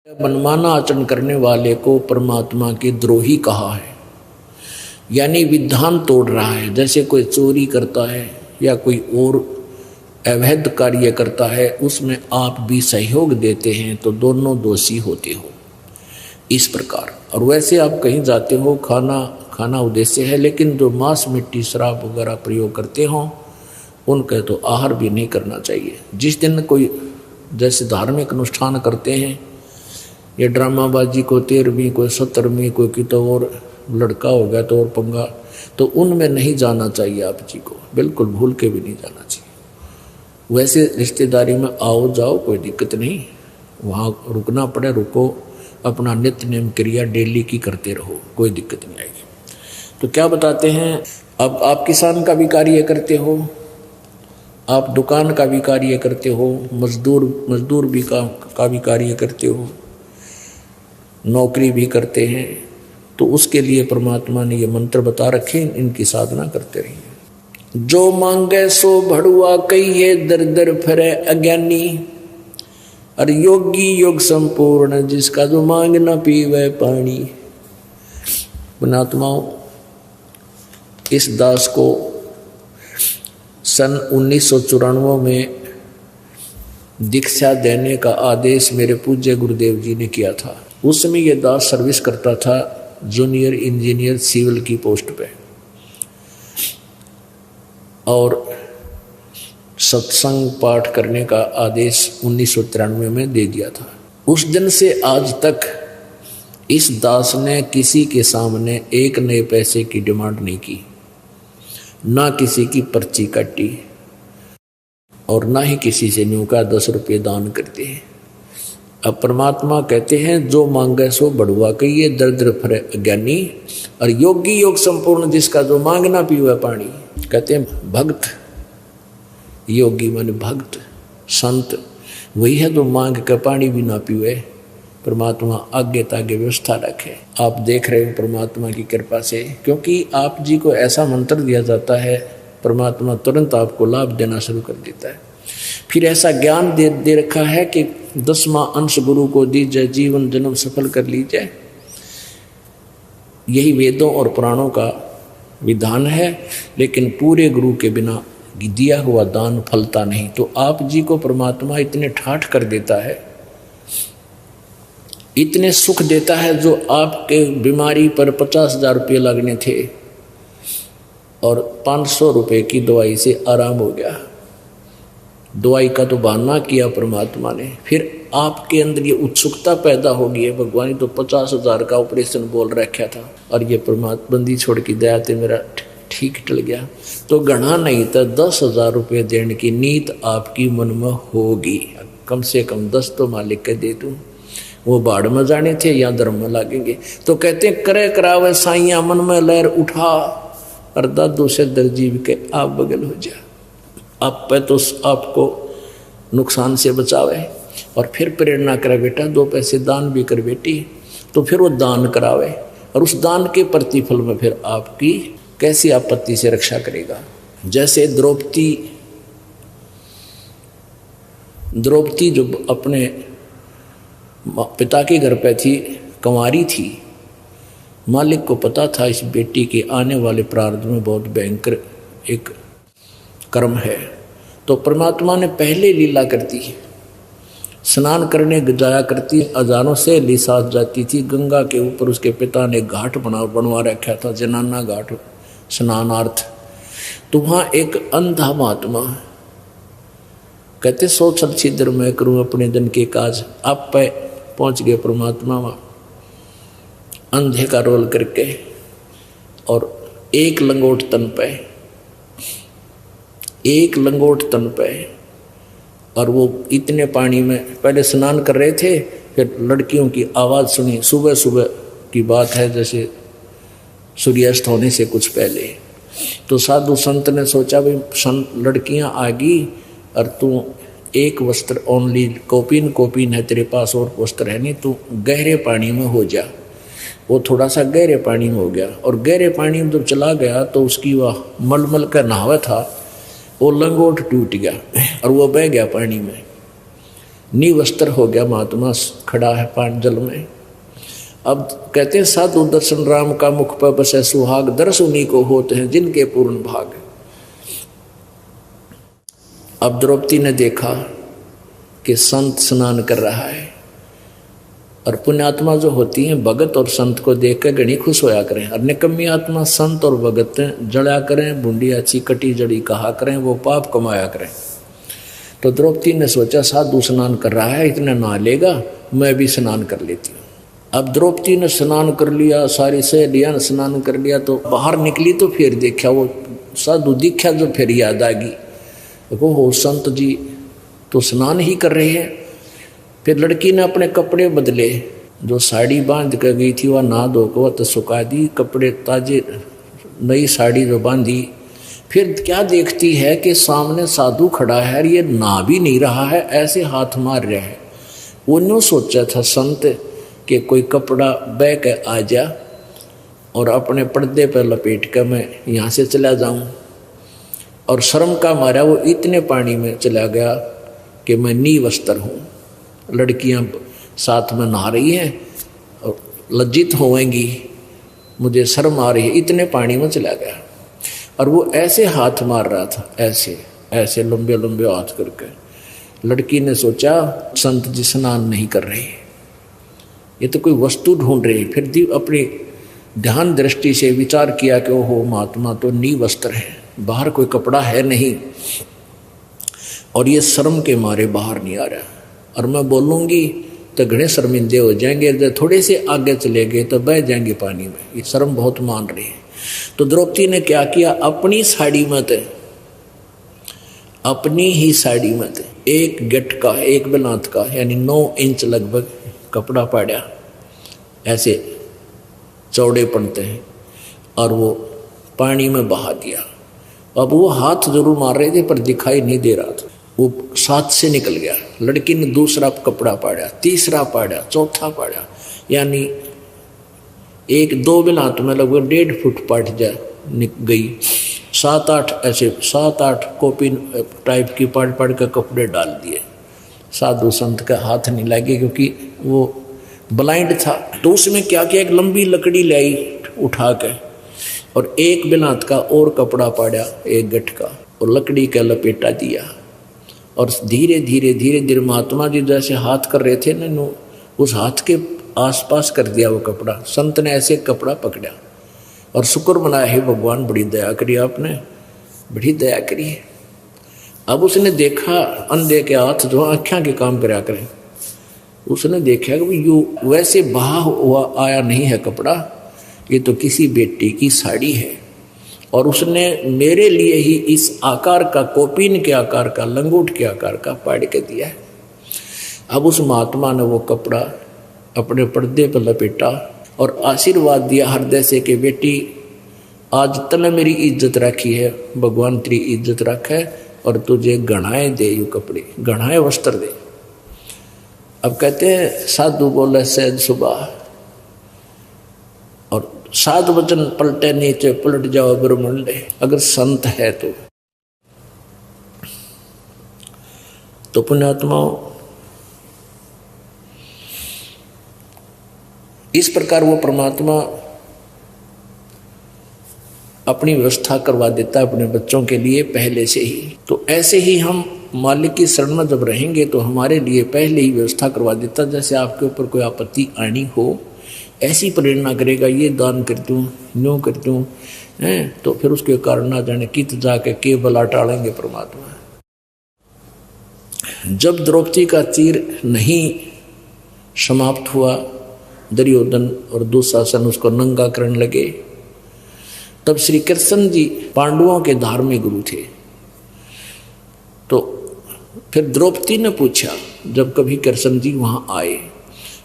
मनमाना आचरण करने वाले को परमात्मा के द्रोही कहा है, यानी विधान तोड़ रहा है। जैसे कोई चोरी करता है या कोई और अवैध कार्य करता है, उसमें आप भी सहयोग देते हैं तो दोनों दोषी होते हो, इस प्रकार। और वैसे आप कहीं जाते हो, खाना उद्देश्य है, लेकिन जो मांस मिट्टी शराब वगैरह प्रयोग करते हो उनका तो आहार भी नहीं करना चाहिए। जिस दिन कोई जैसे धार्मिक अनुष्ठान करते हैं, ये ड्रामाबाजी को 13वीं कोई 17वीं कोई की तो और लड़का हो गया तो और पंगा, तो उनमें नहीं जाना चाहिए। आप जी को बिल्कुल भूल के भी नहीं जाना चाहिए। वैसे रिश्तेदारी में आओ जाओ कोई दिक्कत नहीं, वहाँ रुकना पड़े रुको, अपना नित्य नेम क्रिया डेली की करते रहो, कोई दिक्कत नहीं आएगी। तो क्या बताते हैं, अब आप किसान का भी कार्य करते हो, आप दुकान का भी कार्य करते हो, मजदूर भी का भी कार्य करते हो, नौकरी भी करते हैं, तो उसके लिए परमात्मा ने ये मंत्र बता रखे, इनकी साधना करते रहिए। जो मांगे सो भड़ुआ कहिए, दर दर फिरे अज्ञानी, और योगी योग संपूर्ण, जिसका जो मांग न पीवे पानी। पुणात्माओं, इस दास को सन 1994 में दीक्षा देने का आदेश मेरे पूज्य गुरुदेव जी ने किया था। उस समय ये दास सर्विस करता था जूनियर इंजीनियर सिविल की पोस्ट पे, और सत्संग पाठ करने का आदेश 1993 में दे दिया था। उस दिन से आज तक इस दास ने किसी के सामने एक नए पैसे की डिमांड नहीं की, ना किसी की पर्ची काटी, और ना ही किसी से न्यू का 10 रुपये दान करते हैं। अब परमात्मा कहते हैं, जो मांगे सो बढ़ुआ कहिए, दर दर फिरे अज्ञानी, और योगी योग संपूर्ण, जिसका जो मांग ना पीवे पानी। कहते हैं भक्त, योगी माने भक्त, संत वही है जो मांग के पानी भी ना पीवे। परमात्मा आगे तागे व्यवस्था रखे। आप देख रहे हो परमात्मा की कृपा से, क्योंकि आप जी को ऐसा मंत्र दिया जाता है, परमात्मा तुरंत आपको लाभ देना शुरू कर देता है। फिर ऐसा ज्ञान दे रखा है कि 10वां अंश गुरु को दीजिए, जीवन जन्म सफल कर लीजिए। यही वेदों और पुराणों का विधान है, लेकिन पूरे गुरु के बिना दिया हुआ दान फलता नहीं। तो आप जी को परमात्मा इतने ठाठ कर देता है, इतने सुख देता है, जो आपके बीमारी पर 50,000 रुपये लगने थे और 500 रुपये की दवाई से आराम हो गया। दवाई का तो बहाना किया परमात्मा ने, फिर आपके अंदर ये उत्सुकता पैदा हो गई है, भगवान तो 50,000 का ऑपरेशन बोल रखा था, और ये परमात्मा बंदी छोड़ की दया से मेरा ठीक टल गया। तो गणा नहीं था, 10,000 रुपये देने की नीत आपकी मन में होगी, कम से कम 10 तो मालिक के दे दूँ। वो बाढ़ में जाने थे या धर्म में लागेंगे। तो कहते हैं, करे करावे साइया मन में लहर उठा, और दादू से दर्जीव के आप बगल हो जा। आप पे तो आपको नुकसान से बचावे, और फिर प्रेरणा करे, बेटा 2 पैसे दान भी कर बेटी। तो फिर वो दान करावे, और उस दान के प्रतिफल में फिर आपकी कैसी आपत्ति से रक्षा करेगा। जैसे द्रौपदी जो अपने पिता के घर पे थी, कंवारी थी, मालिक को पता था इस बेटी के आने वाले प्रारब्ध में बहुत भयंकर एक कर्म है, तो परमात्मा ने पहले लीला करती, स्नान करने जाया करती, हजारों से ली साथ जाती थी गंगा के ऊपर। उसके पिता ने घाट बनवा रखा था, जनाना घाट स्नानार्थ। तो वहाँ एक अंधा महात्मा कहते, 100 छल छिद्र मैं करूँ अपने दिन के काज। आप पे पहुँच गए परमात्मा वहाँ अंधे का रोल करके, और एक लंगोट तन पे, और वो इतने पानी में पहले स्नान कर रहे थे। फिर लड़कियों की आवाज़ सुनी, सुबह सुबह की बात है, जैसे सूर्यास्त होने से कुछ पहले। तो साधु संत ने सोचा, भाई लड़कियां आ गई और तू एक वस्त्र ओनली, कोपिन है तेरे पास, और वस्त्र है नहीं, तू गहरे पानी में हो जा। वो थोड़ा सा गहरे पानी में हो गया, और गहरे पानी में जब चला गया तो उसकी वह मलमल का नहावा था, वो लंगोट टूट गया और वो बह गया पानी में। निवस्त्र हो गया महात्मा, खड़ा है पान जल में। अब कहते हैं साधु दर्शन राम का मुख पर बसे सुहाग, दर्श उन्हीं को होते हैं जिनके पूर्ण भाग। अब द्रौपदी ने देखा कि संत स्नान कर रहा है, और पुण्यात्मा जो होती हैं भगत और संत को देख कर घनी खुश होया करें, और निकम्मी आत्मा संत और भगत जड़ा करें, बूंदी अच्छी कटी जड़ी कहा करें, वो पाप कमाया करें। तो द्रौपदी ने सोचा साधु स्नान कर रहा है, इतना नहा लेगा, मैं भी स्नान कर लेती हूँ। अब द्रौपदी ने स्नान कर लिया, सारी सहेलियां ने स्नान कर लिया, तो बाहर निकली तो फिर देखा वो साधु दिखा, जो फिर याद आ गई, देखो हो संत जी तो स्नान ही कर रहे हैं। फिर लड़की ने अपने कपड़े बदले, जो साड़ी बांध कर गई थी वह नहा धो कर तो सुखा दी, कपड़े ताजे नई साड़ी जो बांधी। फिर क्या देखती है कि सामने साधु खड़ा है, ये नहा भी नहीं रहा है, ऐसे हाथ मार रहा है। उन्होंने सोचा था संत कि कोई कपड़ा बह के आ जा और अपने पर्दे पर लपेट कर मैं यहाँ से चला जाऊँ, और शर्म का मारा वो इतने पानी में चला गया कि मैं निवस्त्र हूँ। लड़कियां साथ में नहा रही हैं और लज्जित होएंगी, मुझे शर्म आ रही है, इतने पानी में चला गया। और वो ऐसे हाथ मार रहा था, ऐसे ऐसे लंबे लंबे हाथ करके। लड़की ने सोचा संत जी स्नान नहीं कर रहे, ये तो कोई वस्तु ढूंढ रहे। फिर अपनी ध्यान दृष्टि से विचार किया कि ओहो महात्मा तो निवस्त्र है, बाहर कोई कपड़ा है नहीं, और ये शर्म के मारे बाहर नहीं आ रहा, और मैं बोलूँगी तो घने शर्मिंदे हो जाएंगे, जब थोड़े से आगे चले गए तो बह जाएंगे पानी में, ये शर्म बहुत मान रही है। तो द्रौपदी ने क्या किया, अपनी साड़ी में थे, अपनी ही साड़ी में थे, एक गट का, एक बेलांत का, यानी 9 इंच लगभग कपड़ा पाड़ा, ऐसे चौड़े पड़ते हैं, और वो पानी में बहा दिया। अब वो हाथ जरूर मार रहे थे पर दिखाई नहीं दे रहा था, वो साथ से निकल गया। लड़की ने दूसरा कपड़ा पाड़ा, तीसरा पाड़ा, चौथा पाड़ा, यानी 1-2 बेलांत में लगभग 1.5 फुट पाट जा गई। 7-8 ऐसे 7-8 कॉपी टाइप की पाट के कपड़े डाल दिए। साधु संत का हाथ नहीं लगे क्योंकि वो ब्लाइंड था। तो उसमें क्या किया, एक लंबी लकड़ी लाई उठा के, और एक बेलांत का और कपड़ा पाड़ा, एक गठ का, और लकड़ी का लपेटा दिया, और धीरे धीरे धीरे धीरे महात्मा जी जैसे हाथ कर रहे थे ना, उस हाथ के आसपास कर दिया वो कपड़ा। संत ने ऐसे कपड़ा पकड़ा और शुक्र मनाया, है भगवान बड़ी दया करी, आपने बड़ी दया करी। अब उसने देखा अंधे के हाथ जो आँखें के काम कराया करें, उसने देखा कि यू वैसे बहा हुआ आया नहीं है कपड़ा, ये तो किसी बेटी की साड़ी है, और उसने मेरे लिए ही इस आकार का, कोपीन के आकार का, लंगोट के आकार का पाड़ के दिया है। अब उस महात्मा ने वो कपड़ा अपने पर्दे पर लपेटा और आशीर्वाद दिया हृदय से कि बेटी आज तने मेरी इज्जत रखी है, भगवान तेरी इज्जत रखे, और तुझे गहनाएं दे, यू कपड़े गहनाएं वस्त्र दे। अब कहते हैं साधु बोले सहज सुबह, और 7 वचन पलटे नीचे पलट जाओ ब्रह्मंडे। अगर संत है तो पुण्यात्माओं, इस प्रकार वो परमात्मा अपनी व्यवस्था करवा देता है अपने बच्चों के लिए पहले से ही। तो ऐसे ही हम मालिक की शरण में जब रहेंगे तो हमारे लिए पहले ही व्यवस्था करवा देता। जैसे आपके ऊपर कोई आपत्ति आनी हो, ऐसी प्रेरणा करेगा, ये दान कर दूँ, न्यों कर दूँ, तो फिर उसके कारण ना जाने कित जाके के बला टालेंगे परमात्मा। जब द्रौपदी का तीर नहीं समाप्त हुआ, दुर्योधन और दुशासन उसको नंगा करने लगे, तब श्री कृष्ण जी पांडवों के धार्मिक गुरु थे। तो फिर द्रौपदी ने पूछा, जब कभी कृष्ण जी वहां आए,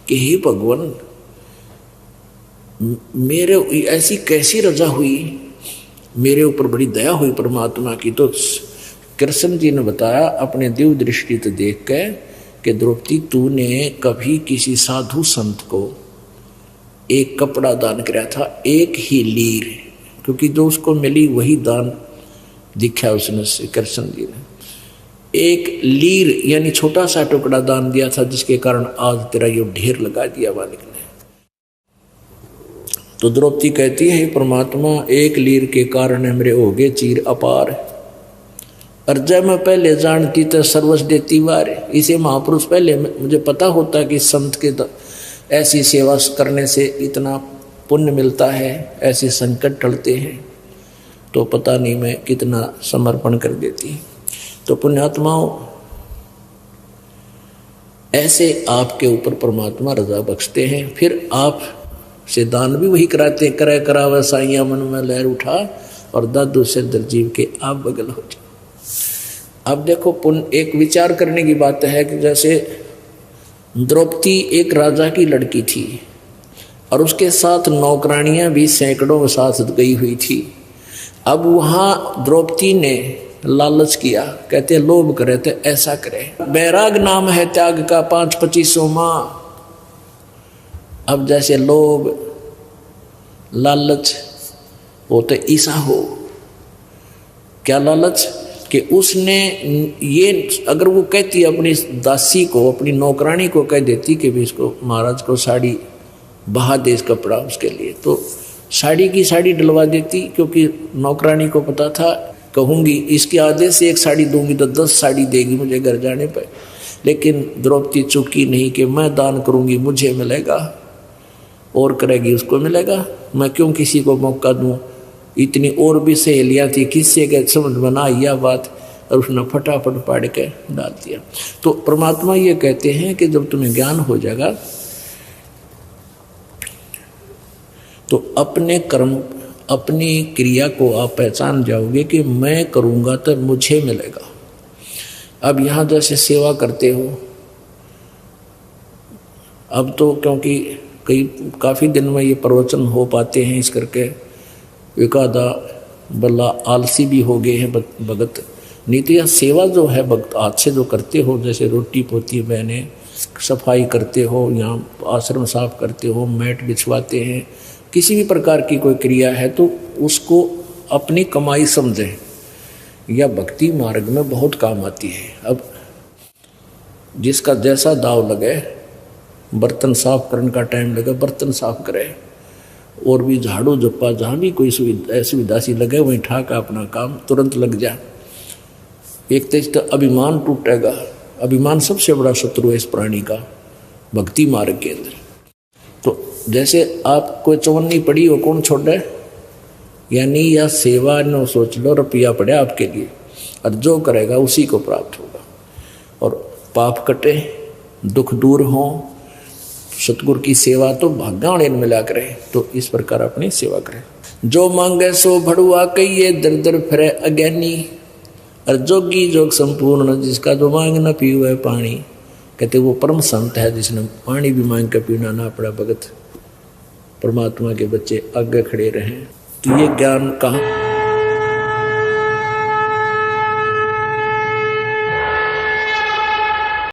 कि हे भगवान, मेरे ऐसी कैसी रजा हुई, मेरे ऊपर बड़ी दया हुई परमात्मा की। तो कृष्ण जी ने बताया अपने दिव्य दृष्टि तो देख के कि द्रौपदी तूने कभी किसी साधु संत को एक कपड़ा दान कराया था, एक ही लीर, क्योंकि जो उसको मिली वही दान दिखा उसने से कृष्ण जी ने। एक लीर यानी छोटा सा टुकड़ा दान दिया था, जिसके कारण आज तेरा ये ढेर लगा दिया मालिक ने। तो द्रौपदी कहती है, परमात्मा एक लीर के कारण मेरे हो गए चीर अपार, और जब मैं पहले जानती तो सर्वस्व देती वार। इसे महापुरुष पहले मुझे पता होता कि संत के ऐसी सेवा करने से इतना पुण्य मिलता है, ऐसे संकट टलते हैं, तो पता नहीं मैं कितना समर्पण कर देती। तो पुण्यात्माओं, ऐसे आपके ऊपर परमात्मा रजा बख्शते हैं। फिर आप से दान भी वही कराते, करे करावे साइया मन में लहर उठा, और दादू से दरजीव के आप बगल हो जाओ। अब देखो पुण्य, एक विचार करने की बात है कि जैसे द्रौपदी एक राजा की लड़की थी, और उसके साथ नौकरानियां भी सैकड़ों के साथ गई हुई थी। अब वहां द्रौपदी ने लालच किया, कहते लोभ करे तो ऐसा करे, बैराग नाम है त्याग का 5-25 माह। अब जैसे लोभ लालच हो तो ऐसा हो, क्या लालच कि उसने ये, अगर वो कहती अपनी दासी को, अपनी नौकरानी को कह देती कि भी इसको महाराज को साड़ी बहा दे, इस कपड़ा उसके लिए, तो साड़ी की साड़ी डलवा देती, क्योंकि नौकरानी को पता था कहूँगी इसके आदेश से एक साड़ी दूंगी तो 10 साड़ी देगी मुझे घर जाने पर। लेकिन द्रौपदी चुकी नहीं कि मैं दान करूँगी मुझे मिलेगा, और करेगी उसको मिलेगा, मैं क्यों किसी को मौका दूँ। इतनी और भी सहेलियाँ थी, किससे के समझ में ना यह बात, और उसने फटाफट पाड़ के डाल दिया। तो परमात्मा ये कहते हैं कि जब तुम्हें ज्ञान हो जाएगा तो अपने कर्म, अपनी क्रिया को आप पहचान जाओगे कि मैं करूँगा तो मुझे मिलेगा। अब यहाँ जैसे सेवा करते हो, अब तो क्योंकि काफ़ी दिन में ये प्रवचन हो पाते हैं, इस करके एकादा बल्ला आलसी भी हो गए हैं भगत। नहीं तो यह सेवा जो है भक्त हाथ से जो करते हो, जैसे रोटी पोती बहने, सफाई करते हो, यहाँ आश्रम साफ करते हो, मैट बिछवाते हैं, किसी भी प्रकार की कोई क्रिया है तो उसको अपनी कमाई समझें, यह भक्ति मार्ग में बहुत काम आती है। अब जिसका जैसा दाव लगे, बर्तन साफ करने का टाइम लगे बर्तन साफ करे, और भी झाड़ू झप्पा जहाँ भी कोई सुविधा सी लगे वहीं ठाका अपना काम तुरंत लग जाए। एक तो अभिमान टूटेगा, अभिमान सबसे बड़ा शत्रु है इस प्राणी का भक्ति मार्ग के अंदर। तो जैसे आप कोई चवन्नी पड़ी हो, कौन छोड़े, यानी यह सेवा न सोच लो, रुपया पड़े आपके लिए, और जो करेगा उसी को प्राप्त होगा, और पाप कटे, दुख दूर हो, सतगुरु की सेवा तो भाग्याण मिला करे। तो इस प्रकार अपनी सेवा करें। जो मांगे सो भड़ुआ कहिए, दर दर फिरे अज्ञानी, और जोगी जोग संपूर्ण, जिसका जो मांग न पीवे पानी। कहते वो परम संत है जिसने पानी भी मांग कर पीना ना पड़ा। भगत परमात्मा के बच्चे आगे खड़े रहें। तो ये ज्ञान कहाँ